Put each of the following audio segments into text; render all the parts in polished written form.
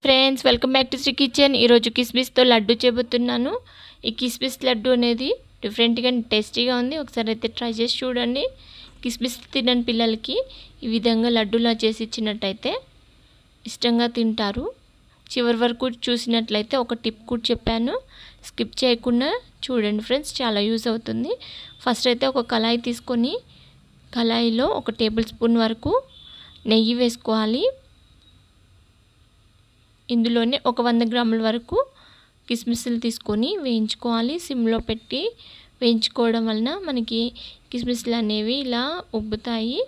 Friends welcome back to Shri Kitchen. ఈరోజు కిస్మిస్తో లడ్డు చేయబోతున్నాను. ఈ కిస్మిస్ లడ్డు అనేది డిఫరెంట్గా టేస్టీగా ఉంది. ఒకసారి అయితే ట్రై చేసి చూడండి. కిస్మిస్ తినని పిల్లలకి ఈ విధంగా లడ్డూలా చేసి ఇచ్చినట్టయితే ఇష్టంగా తింటారు. చివరి వరకు చూసినట్లయితే ఒక టిప్ కూడా చెప్పాను, స్కిప్ చేయకుండా చూడండి ఫ్రెండ్స్, చాలా యూజ్ అవుతుంది. ఫస్ట్ అయితే ఒక కళాయి తీసుకొని కళాయిలో 1 టేబుల్ స్పూన్ వరకు నెయ్యి వేసుకోవాలి. ఇందులోనే ఒక 100 గ్రాముల వరకు కిస్మిస్లు తీసుకొని వేయించుకోవాలి. సిమ్లో పెట్టి వేయించుకోవడం వలన మనకి కిస్మిస్లు అనేవి ఇలా ఉబ్బుతాయి.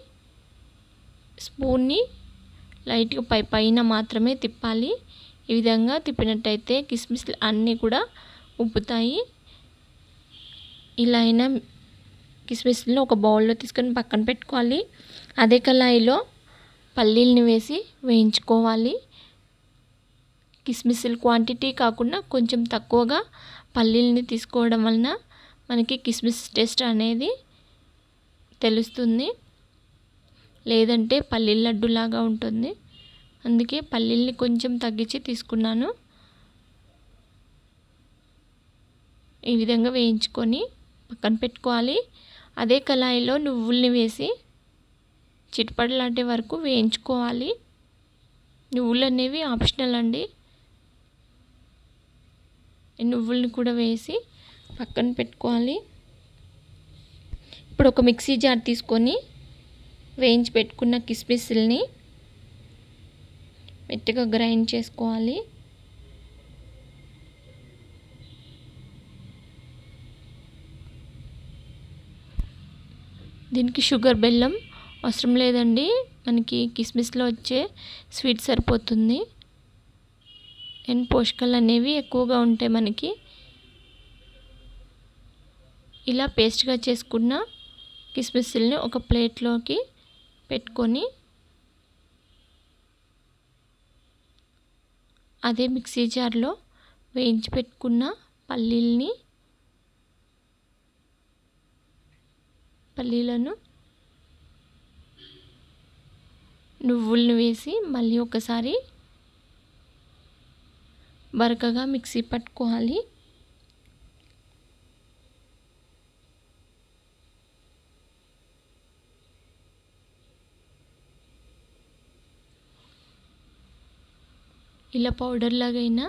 స్పూన్ని లైట్గా పైన మాత్రమే తిప్పాలి. ఈ విధంగా తిప్పినట్టయితే కిస్మిస్లు అన్నీ కూడా ఉబ్బుతాయి. ఇలా అయినా కిస్మిస్లను ఒక బౌల్లో తీసుకొని పక్కన పెట్టుకోవాలి. అదే కళాయిలో పల్లీలను వేసి వేయించుకోవాలి. కిస్మిస్ల క్వాంటిటీ కాకుండా కొంచెం తక్కువగా పల్లీలని తీసుకోవడం వలన మనకి కిస్మిస్ టేస్ట్ అనేది తెలుస్తుంది, లేదంటే పల్లీల లడ్డులాగా ఉంటుంది. అందుకే పల్లీల్ని కొంచెం తగ్గించి తీసుకున్నాను. ఈ విధంగా వేయించుకొని పక్కన పెట్టుకోవాలి. అదే కళాయిలో నువ్వుల్ని వేసి చిటపటలాడే వరకు వేయించుకోవాలి. నువ్వులు అనేవి ఆప్షనల్ అండి. నువ్వుల్ని కూడా వేసి పక్కన పెట్టుకోవాలి. ఇప్పుడు ఒక మిక్సీ జార్ తీసుకొని వేయించి పెట్టుకున్న కిస్మిస్ని మెత్తగా గ్రైండ్ చేసుకోవాలి. దీనికి షుగర్, బెల్లం అవసరం లేదండి. మనకి కిస్మిస్లో వచ్చే స్వీట్ సరిపోతుంది. అండ్ పోషకాలు అనేవి ఎక్కువగా ఉంటాయి మనకి. ఇలా పేస్ట్గా చేసుకున్న కిస్మిస్ని ఒక ప్లేట్లోకి పెట్టుకొని అదే మిక్సీ జార్లో వేయించి పెట్టుకున్న పల్లీలను నువ్వులను వేసి మళ్ళీ ఒకసారి బరకగా మిక్సీ పట్టుకోవాలి. ఇలా పౌడర్ లాగైనా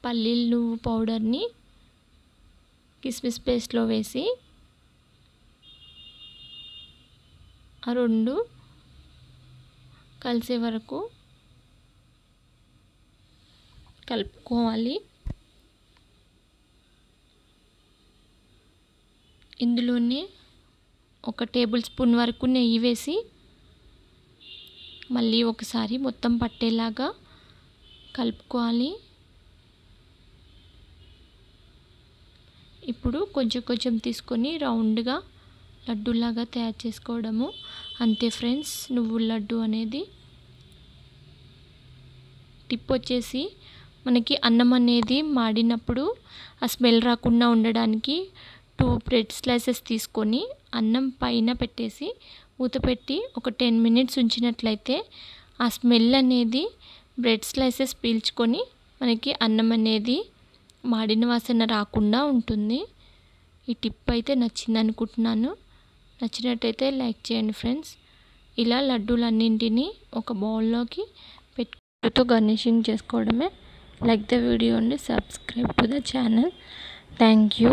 పల్లీలు నువ్వు పౌడర్ని కిస్మిస్ పేస్ట్లో వేసి ఆ రెండు కలిసే వరకు కలుపుకోవాలి. ఇందులోనే 1 టేబుల్ స్పూన్ వరకు నెయ్యి వేసి మళ్ళీ ఒకసారి మొత్తం పట్టేలాగా కలుపుకోవాలి. ఇప్పుడు కొంచెం తీసుకొని రౌండ్గా లడ్డూలాగా తయారు చేసుకోవడము అంతే ఫ్రెండ్స్. నువ్వుల లడ్డు అనేది టిప్ వచ్చేసి మనకి అన్నం అనేది మాడినప్పుడు ఆ స్మెల్ రాకుండా ఉండడానికి 2 బ్రెడ్ స్లైసెస్ తీసుకొని అన్నం పైన పెట్టేసి మూత పెట్టి ఒక 10 మినిట్స్ ఉంచినట్లయితే ఆ స్మెల్ అనేది బ్రెడ్ స్లైసెస్ పీల్చుకొని మనకి అన్నం అనేది మాడిన వాసన రాకుండా ఉంటుంది. ఈ టిప్ అయితే నచ్చింది అనుకుంటున్నాను. నచ్చినట్టయితే లైక్ చేయండి ఫ్రెండ్స్. ఇలా లడ్డూలన్నింటినీ ఒక బౌల్లోకి పెట్టుతో గార్నిషింగ్ చేసుకోవడమే. Like the video and subscribe to the channel. Thank you.